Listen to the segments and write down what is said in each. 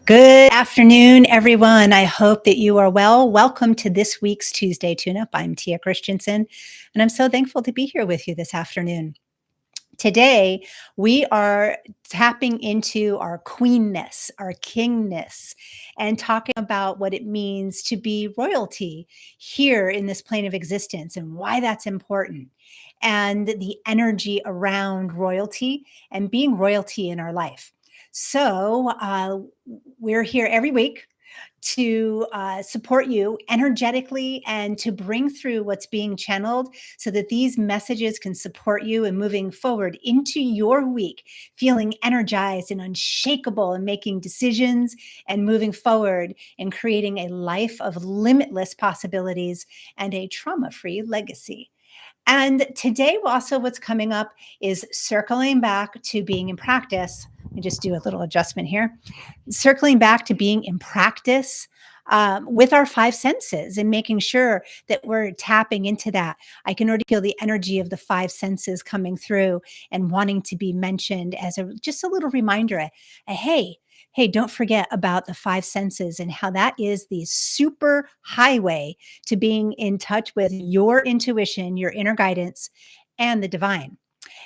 Good afternoon, everyone. I hope that you are well. Welcome to this week's Tuesday Tune Up. I'm Tia Christensen, and I'm so thankful to be here with you this afternoon. Today, we are tapping into our queenness, our kingness, and talking about what it means to be royalty here in this plane of existence and why that's important, and the energy around royalty and being royalty in our life. So, we're here every week to support you energetically and to bring through what's being channeled so that these messages can support you in moving forward into your week, feeling energized and unshakable and making decisions and moving forward and creating a life of limitless possibilities and a trauma free legacy. And today, also, what's coming up is circling back to being in practice. Let me just do a little adjustment here. Circling back to being in practice with our five senses and making sure that we're tapping into that. I can already feel the energy of the five senses coming through and wanting to be mentioned as just a little reminder. Hey, don't forget about the five senses and how that is the super highway to being in touch with your intuition, your inner guidance, and the divine.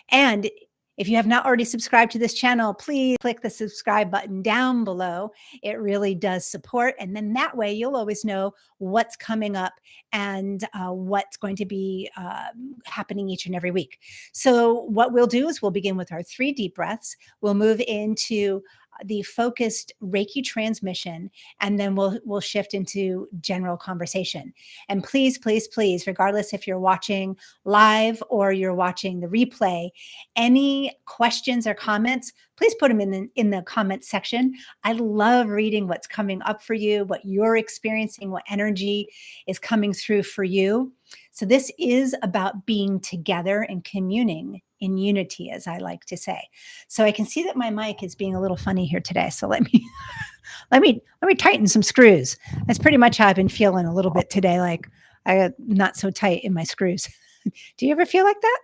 And if you have not already subscribed to this channel, please click the subscribe button down below. It really does support. And then that way you'll always know what's coming up and what's going to be happening each and every week. So, what we'll do is we'll begin with our 3 deep breaths. We'll move into the focused Reiki transmission, and then we'll shift into general conversation. And please, please, please, regardless if you're watching live or you're watching the replay, any questions or comments, please put them in the comment section. I love reading what's coming up for you, what you're experiencing, what energy is coming through for you. So this is about being together and communing in unity, as I like to say. So I can see that my mic is being a little funny here today. So let me tighten some screws. That's pretty much how I've been feeling a little bit today. Like I got not so tight in my screws. Do you ever feel like that?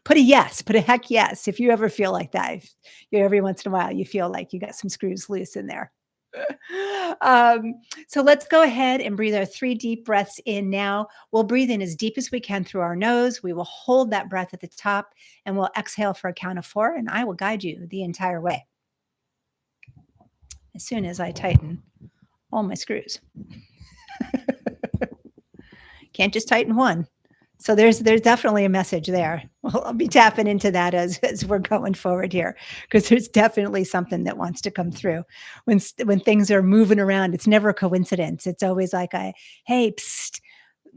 Put a yes, put a heck yes if you ever feel like that. If you every once in a while you feel like you got some screws loose in there. Um, so let's go ahead and breathe our 3 deep breaths in now. We'll breathe in as deep as we can through our nose. We will hold that breath at the top and we'll exhale for a count of 4, and I will guide you the entire way as soon as I tighten all my screws. Can't just tighten one. So there's definitely a message there. Well, I'll be tapping into that as we're going forward here, because there's definitely something that wants to come through when things are moving around. It's never a coincidence. It's always like hey, psst,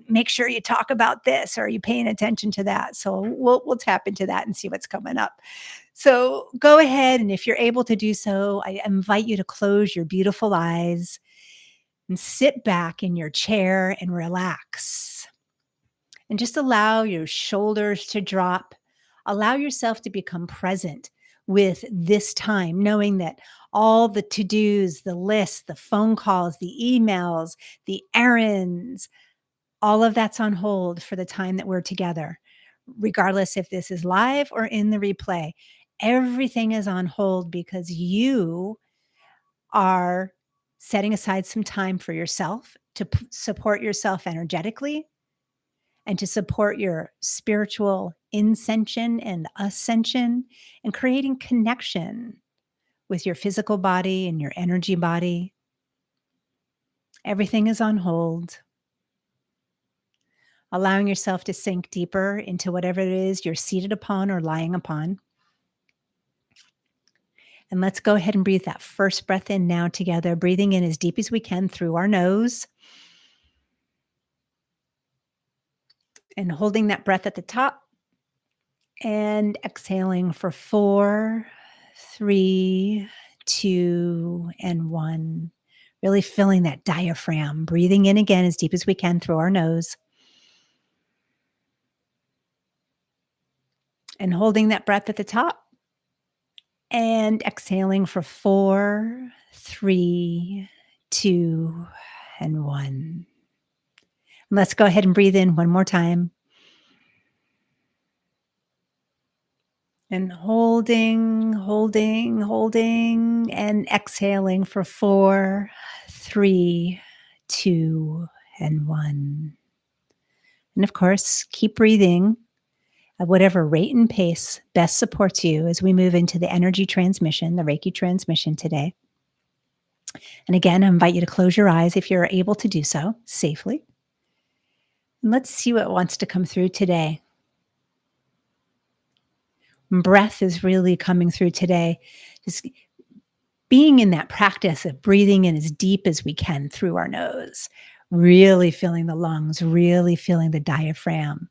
make sure you talk about this, or are you paying attention to that? So we'll tap into that and see what's coming up. So go ahead, and if you're able to do so, I invite you to close your beautiful eyes and sit back in your chair and relax. And just allow your shoulders to drop. Allow yourself to become present with this time, knowing that all the to-dos, the lists, the phone calls, the emails, the errands, all of that's on hold for the time that we're together. Regardless if this is live or in the replay, everything is on hold because you are setting aside some time for yourself to support yourself energetically and to support your spiritual ascension and ascension, and creating connection with your physical body and your energy body. Everything is on hold. Allowing yourself to sink deeper into whatever it is you're seated upon or lying upon. And let's go ahead and breathe that first breath in now together, breathing in as deep as we can through our nose. And holding that breath at the top. And exhaling for 4, 3, 2, and 1. Really filling that diaphragm, breathing in again as deep as we can through our nose. And holding that breath at the top. And exhaling for 4, 3, 2, and 1. Let's go ahead and breathe in one more time. And holding, holding, holding, and exhaling for 4, 3, 2, and 1. And of course, keep breathing at whatever rate and pace best supports you as we move into the energy transmission, the Reiki transmission today. And again, I invite you to close your eyes if you're able to do so safely. And let's see what wants to come through today. Breath is really coming through today. Just being in that practice of breathing in as deep as we can through our nose, really feeling the lungs, really feeling the diaphragm,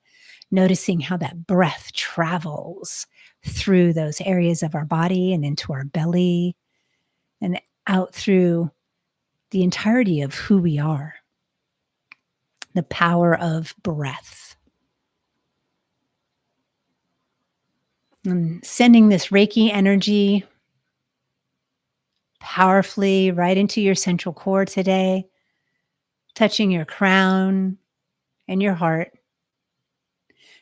noticing how that breath travels through those areas of our body and into our belly and out through the entirety of who we are. The power of breath. And sending this Reiki energy powerfully right into your central core today, touching your crown and your heart.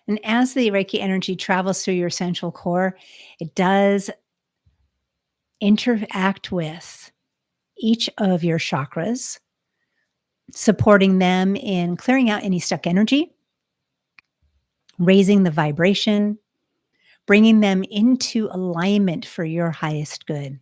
And as the Reiki energy travels through your central core, it does interact with each of your chakras, supporting them in clearing out any stuck energy, raising the vibration, bringing them into alignment for your highest good.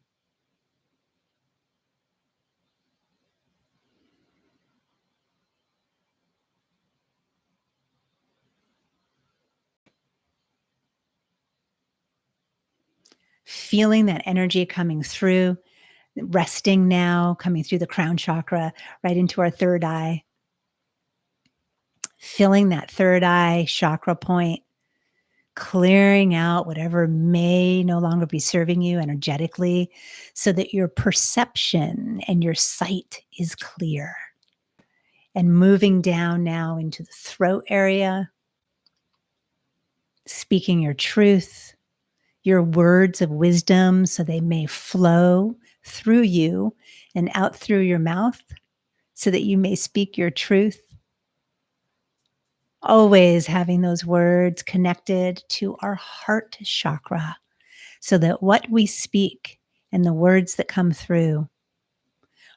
Feeling that energy coming through, resting now, coming through the crown chakra, right into our third eye. Filling that third eye chakra point, clearing out whatever may no longer be serving you energetically so that your perception and your sight is clear. And moving down now into the throat area, speaking your truth, your words of wisdom so they may flow through you and out through your mouth so that you may speak your truth. Always having those words connected to our heart chakra so that what we speak and the words that come through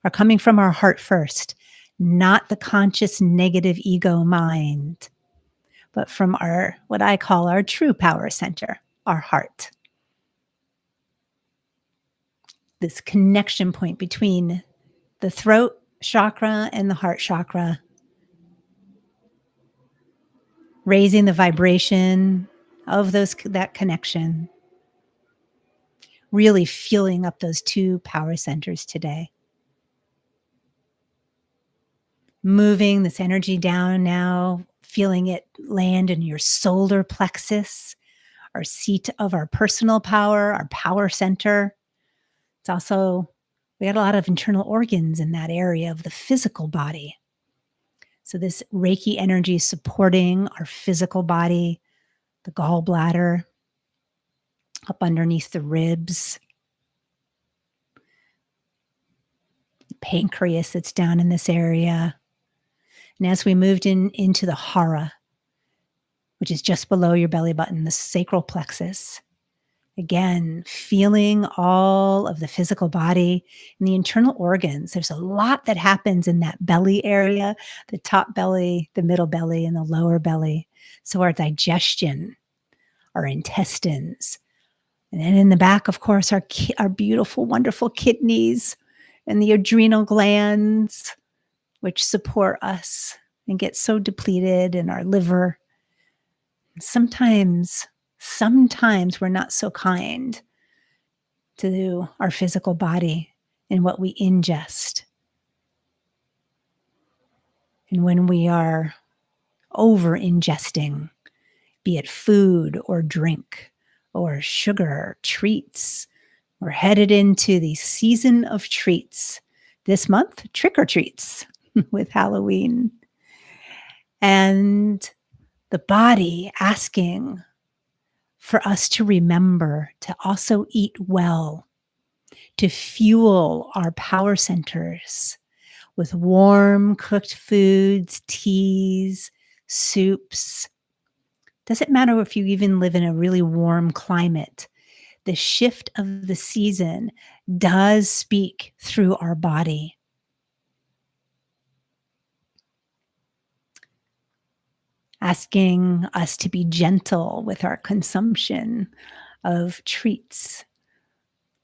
are coming from our heart first, not the conscious negative ego mind, but from our, what I call our true power center, our heart. This connection point between the throat chakra and the heart chakra, raising the vibration of that connection, really fueling up those two power centers today. Moving this energy down now, feeling it land in your solar plexus, our seat of our personal power, our power center. It's also, we got a lot of internal organs in that area of the physical body. So this Reiki energy is supporting our physical body, the gallbladder, up underneath the ribs, the pancreas that's down in this area. And as we moved into the hara, which is just below your belly button, the sacral plexus, again, feeling all of the physical body and the internal organs. There's a lot that happens in that belly area, the top belly, the middle belly, and the lower belly. So our digestion, our intestines, and then in the back, of course, our beautiful, wonderful kidneys and the adrenal glands, which support us and get so depleted in our liver. Sometimes we're not so kind to our physical body and what we ingest. And when we are over ingesting, be it food or drink or sugar, treats, we're headed into the season of treats. This month, trick or treats with Halloween. And the body asking for us to remember to also eat well, to fuel our power centers with warm cooked foods, teas, soups, Doesn't matter if you even live in a really warm climate. The shift of the season does speak through our body. Asking us to be gentle with our consumption of treats,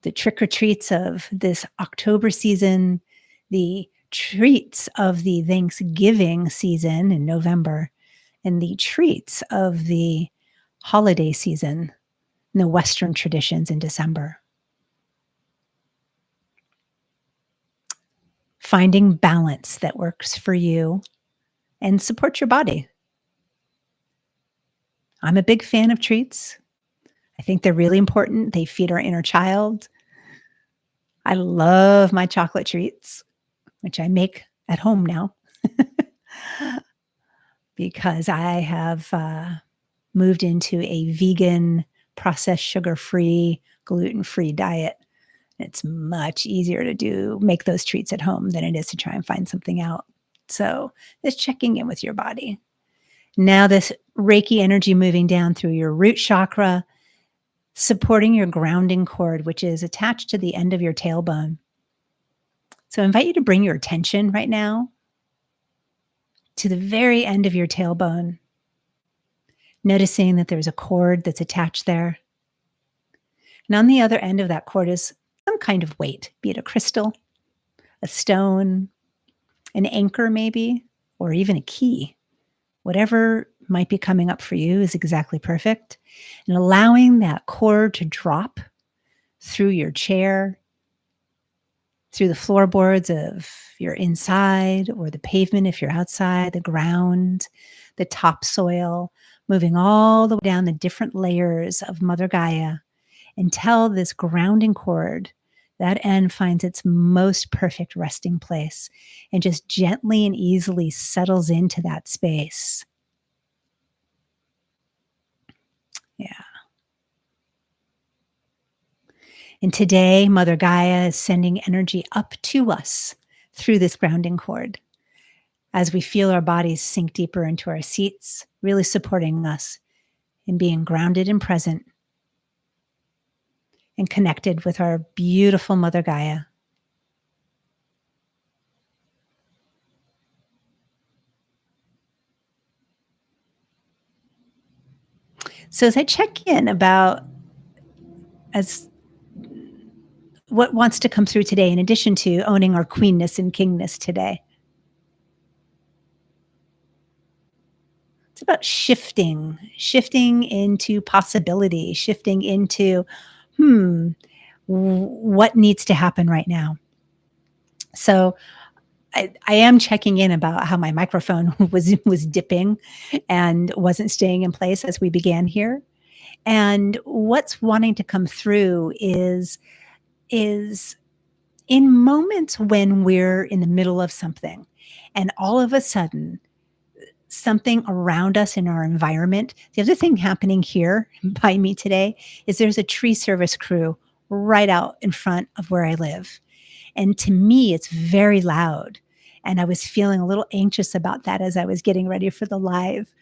the trick or treats of this October season, the treats of the Thanksgiving season in November, and the treats of the holiday season in the Western traditions in December. Finding balance that works for you and support your body. I'm a big fan of treats. I think they're really important. They feed our inner child. I love my chocolate treats, which I make at home now because I have moved into a vegan, processed sugar-free, gluten-free diet. It's much easier to make those treats at home than it is to try and find something out. So just checking in with your body. Now this Reiki energy moving down through your root chakra, supporting your grounding cord, which is attached to the end of your tailbone. So I invite you to bring your attention right now to the very end of your tailbone, noticing that there's a cord that's attached there. And on the other end of that cord is some kind of weight, be it a crystal, a stone, an anchor maybe, or even a key. Whatever might be coming up for you is exactly perfect. And allowing that cord to drop through your chair, through the floorboards of your inside or the pavement if you're outside, the ground, the topsoil, moving all the way down the different layers of Mother Gaia until this grounding cord, that end finds its most perfect resting place and just gently and easily settles into that space. Yeah. And today, Mother Gaia is sending energy up to us through this grounding cord as we feel our bodies sink deeper into our seats, really supporting us in being grounded and present and connected with our beautiful Mother Gaia. So as I check in about as what wants to come through today, in addition to owning our queenness and kingness today, it's about shifting into possibility, shifting into, what needs to happen right now. So I am checking in about how my microphone was dipping and wasn't staying in place as we began here. And what's wanting to come through is in moments when we're in the middle of something and all of a sudden something around us in our environment. The other thing happening here by me today is there's a tree service crew right out in front of where I live. And to me, it's very loud. And I was feeling a little anxious about that as I was getting ready for the live.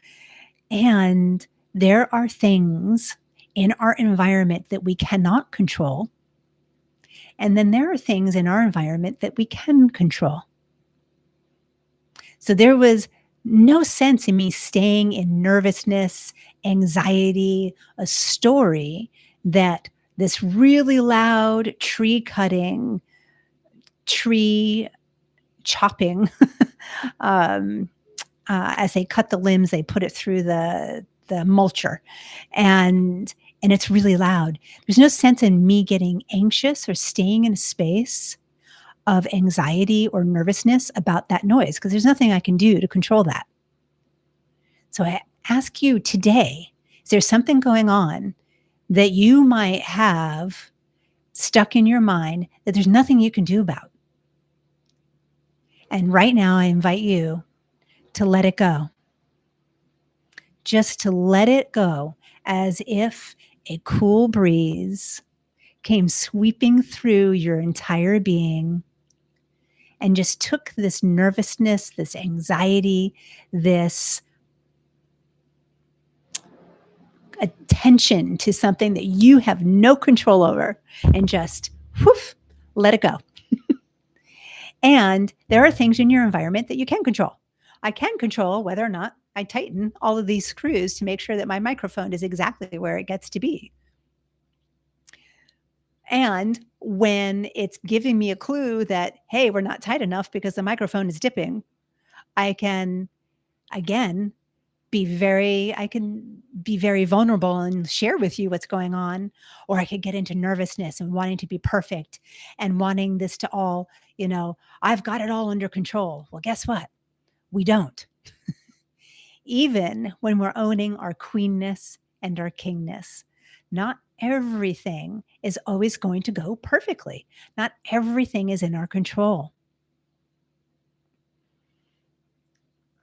And there are things in our environment that we cannot control. And then there are things in our environment that we can control. So there was no sense in me staying in nervousness, anxiety, a story that this really loud tree cutting, tree chopping, as they cut the limbs, they put it through the mulcher, and it's really loud. There's no sense in me getting anxious or staying in a space of anxiety or nervousness about that noise because there's nothing I can do to control that. So I ask you today, is there something going on that you might have stuck in your mind that there's nothing you can do about? And right now I invite you to let it go. Just to let it go as if a cool breeze came sweeping through your entire being and just took this nervousness, this anxiety, this attention to something that you have no control over and just whoof, let it go. And there are things in your environment that you can control. I can control whether or not I tighten all of these screws to make sure that my microphone is exactly where it gets to be. And when it's giving me a clue that, hey, we're not tight enough because the microphone is dipping, I can again I can be very vulnerable and share with you what's going on, or I could get into nervousness and wanting to be perfect and wanting this to all, I've got it all under control. Well, guess what? We don't. Even when we're owning our queenness and our kingness, not everything is always going to go perfectly. Not everything is in our control.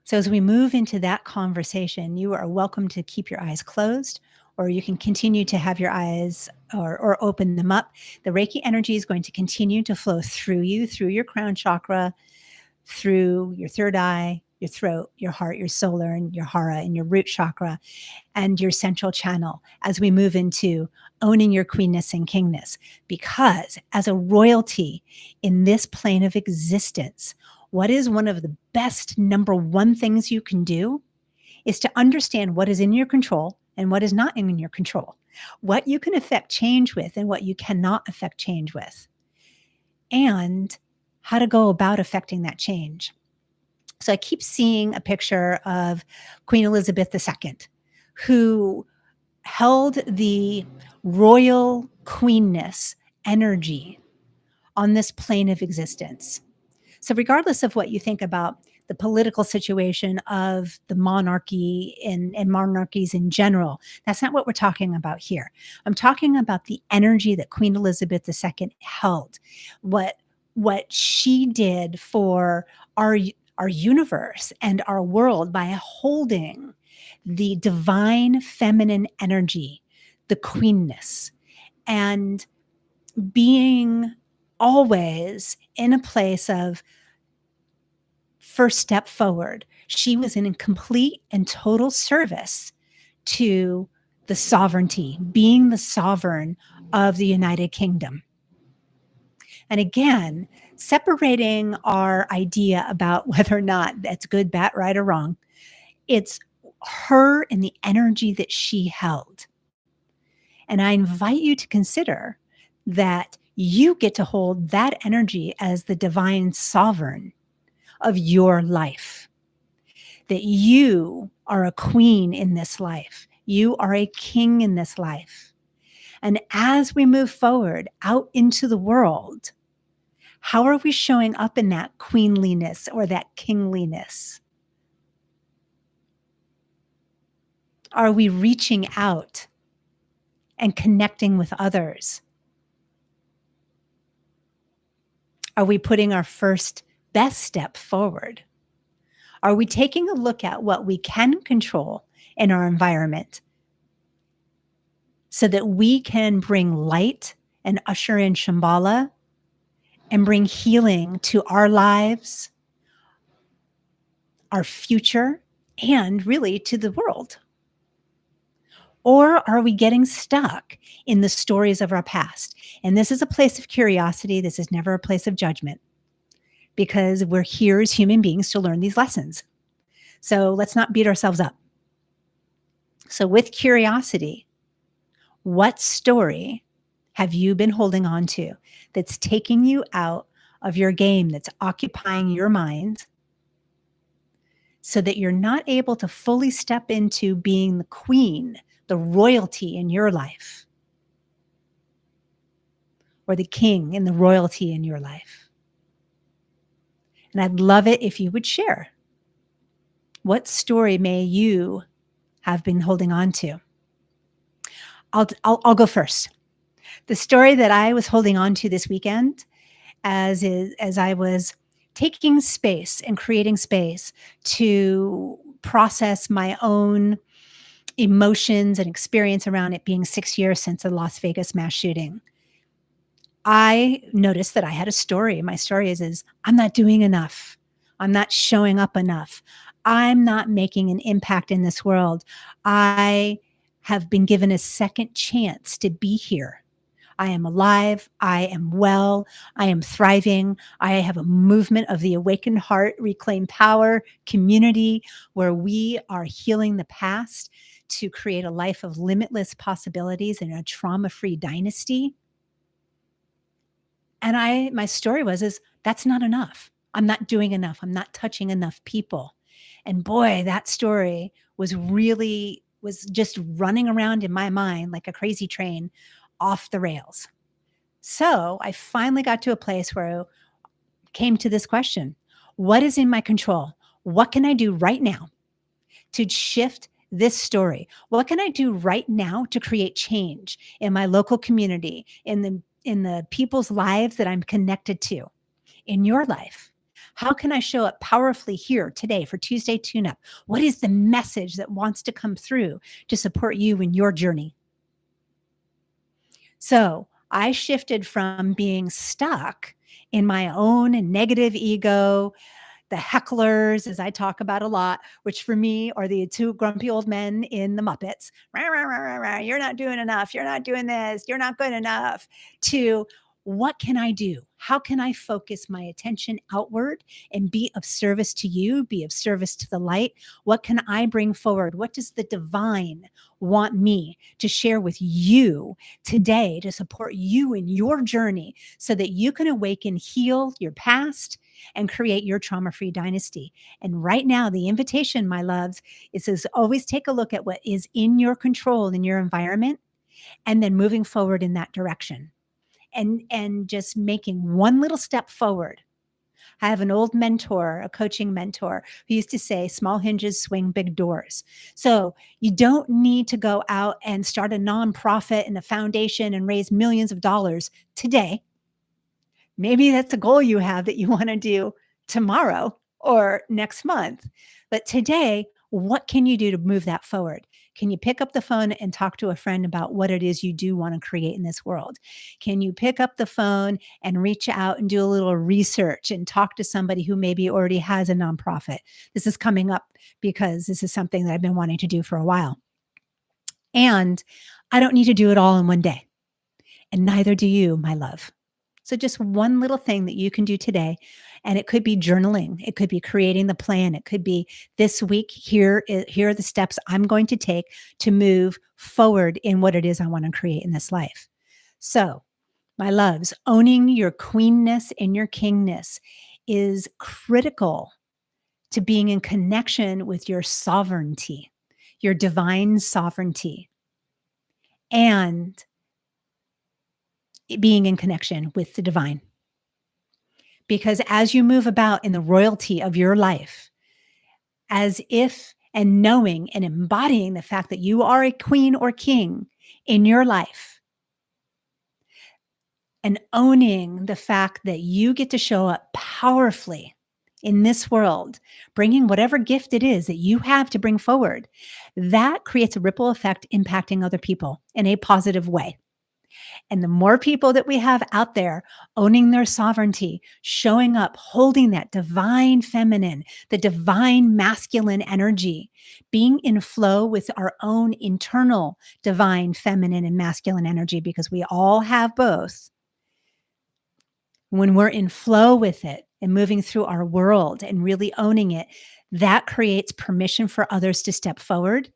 So as we move into that conversation, you are welcome to keep your eyes closed, or you can continue to have your eyes or open them up. The Reiki energy is going to continue to flow through you, through your crown chakra, through your third eye, your throat, your heart, your solar, and your hara, and your root chakra, and your central channel as we move into owning your queenness and kingness. Because as a royalty in this plane of existence, what is one of the best number one things you can do is to understand what is in your control and what is not in your control, what you can affect change with and what you cannot affect change with, and how to go about affecting that change. So I keep seeing a picture of Queen Elizabeth II, who held the royal queenness energy on this plane of existence. So, regardless of what you think about the political situation of the monarchy and monarchies in general, that's not what we're talking about here. I'm talking about the energy that Queen Elizabeth II held, what she did for our universe and our world by holding the divine feminine energy, the queenness, and being always in a place of first step forward. She was in complete and total service to the sovereignty, being the sovereign of the United Kingdom. And again, separating our idea about whether or not that's good, bad, right, or wrong, it's her and the energy that she held. And I invite you to consider that you get to hold that energy as the divine sovereign of your life, that you are a queen in this life. You are a king in this life. And as we move forward out into the world, how are we showing up in that queenliness or that kingliness? Are we reaching out and connecting with others? Are we putting our first best step forward? Are we taking a look at what we can control in our environment so that we can bring light and usher in Shambhala and bring healing to our lives, our future, and really to the world? Or are we getting stuck in the stories of our past? And this is a place of curiosity. This is never a place of judgment, because we're here as human beings to learn these lessons. So let's not beat ourselves up. So with curiosity, what story have you been holding on to that's taking you out of your game, that's occupying your mind, so that you're not able to fully step into being the queen, the royalty in your life, or the king and the royalty in your life? And I'd love it if you would share. What story may you have been holding on to? I'll go first. The story that I was holding on to this weekend, as I was taking space and creating space to process my own emotions and experience around it being 6 years since the Las Vegas mass shooting, I noticed that I had a story. My story is I'm not doing enough. I'm not showing up enough. I'm not making an impact in this world. I have been given a second chance to be here. I am alive. I am well. I am thriving. I have a movement of the awakened heart, reclaim power, community, where we are healing the past to create a life of limitless possibilities and a trauma-free dynasty. And my story is that's not enough. I'm not doing enough. I'm not touching enough people. And boy, that story was just running around in my mind like a crazy train off the rails. So I finally got to a place where I came to this question. What is in my control? What can I do right now to shift this story? What can I do right now to create change in my local community, in the people's lives that I'm connected to, in your life? How can I show up powerfully here today for Tuesday Tune Up? What is the message that wants to come through to support you in your journey? So I shifted from being stuck in my own negative ego, the hecklers, as I talk about a lot, which for me are the two grumpy old men in the Muppets. Rah, rah, rah, rah, rah. You're not doing enough. You're not doing this. You're not good enough. To what can I do? How can I focus my attention outward and be of service to you, be of service to the light? What can I bring forward? What does the divine want me to share with you today to support you in your journey so that you can awaken, heal your past, and create your trauma free dynasty? And right now, the invitation, my loves, is to always take a look at what is in your control in your environment and then moving forward in that direction and just making one little step forward. I have an old mentor, a coaching mentor, who used to say, small hinges swing big doors. So you don't need to go out and start a nonprofit and a foundation and raise millions of dollars today. Maybe that's a goal you have that you want to do tomorrow or next month. But today, what can you do to move that forward? Can you pick up the phone and talk to a friend about what it is you do want to create in this world? Can you pick up the phone and reach out and do a little research and talk to somebody who maybe already has a nonprofit? This is coming up because this is something that I've been wanting to do for a while. And I don't need to do it all in one day. And neither do you, my love. So just one little thing that you can do today, and it could be journaling, it could be creating the plan, it could be this week, here are the steps I'm going to take to move forward in what it is I want to create in this life. So, my loves, owning your queenness and your kingness is critical to being in connection with your sovereignty, your divine sovereignty, and being in connection with the divine. Because as you move about in the royalty of your life, as if and knowing and embodying the fact that you are a queen or king in your life, and owning the fact that you get to show up powerfully in this world, bringing whatever gift it is that you have to bring forward, that creates a ripple effect impacting other people in a positive way. And the more people that we have out there owning their sovereignty, showing up, holding that divine feminine, the divine masculine energy, being in flow with our own internal divine feminine and masculine energy, because we all have both. When we're in flow with it and moving through our world and really owning it, that creates permission for others to step forward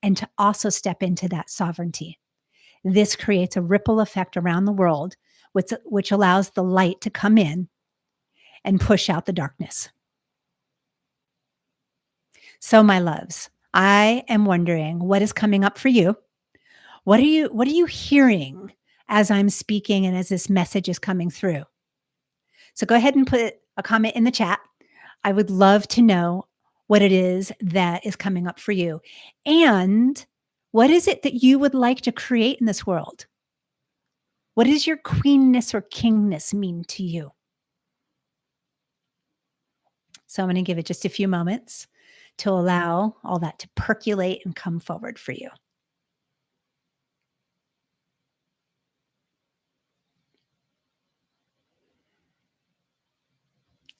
and to also step into that sovereignty. This creates a ripple effect around the world, which allows the light to come in and push out the darkness. So, my loves, I am wondering what is coming up for you. What are you hearing as I'm speaking and as this message is coming through? So go ahead and put a comment in the chat. I would love to know what it is that is coming up for you. And what is it that you would like to create in this world? What does your queenness or kingness mean to you? So I'm going to give it just a few moments to allow all that to percolate and come forward for you.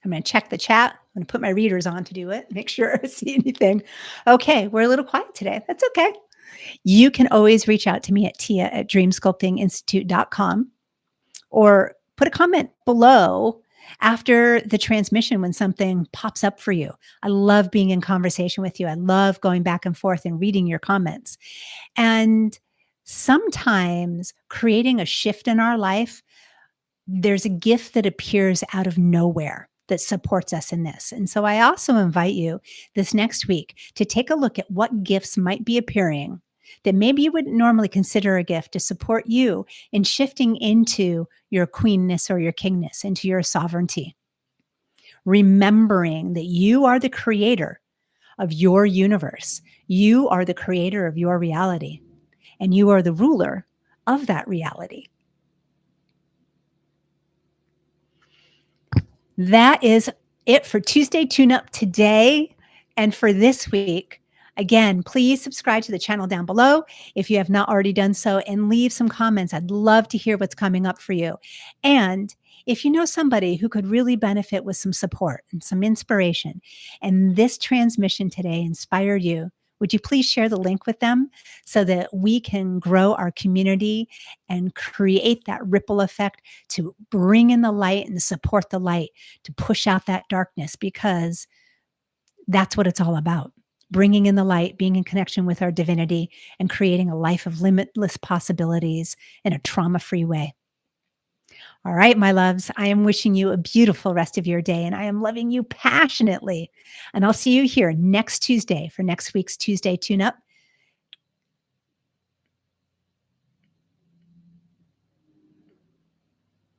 I'm going to check the chat. I'm going to put my readers on to do it, make sure I see anything. Okay, we're a little quiet today. That's okay. You can always reach out to me at tia@dreamsculptinginstitute.com or put a comment below after the transmission when something pops up for you. I love being in conversation with you. I love going back and forth and reading your comments. And sometimes creating a shift in our life, there's a gift that appears out of nowhere that supports us in this. And so I also invite you this next week to take a look at what gifts might be appearing that maybe you wouldn't normally consider a gift to support you in shifting into your queenness or your kingness, into your sovereignty. Remembering that you are the creator of your universe, you are the creator of your reality, and you are the ruler of that reality. That is it for Tuesday Tune Up today and for this week. Again, please subscribe to the channel down below if you have not already done so, and leave some comments. I'd love to hear what's coming up for you. And if you know somebody who could really benefit with some support and some inspiration, and this transmission today inspired you, would you please share the link with them so that we can grow our community and create that ripple effect to bring in the light and support the light, to push out that darkness, because that's what it's all about. Bringing in the light, being in connection with our divinity, and creating a life of limitless possibilities in a trauma-free way. All right, my loves, I am wishing you a beautiful rest of your day, and I am loving you passionately. And I'll see you here next Tuesday for next week's Tuesday Tune Up.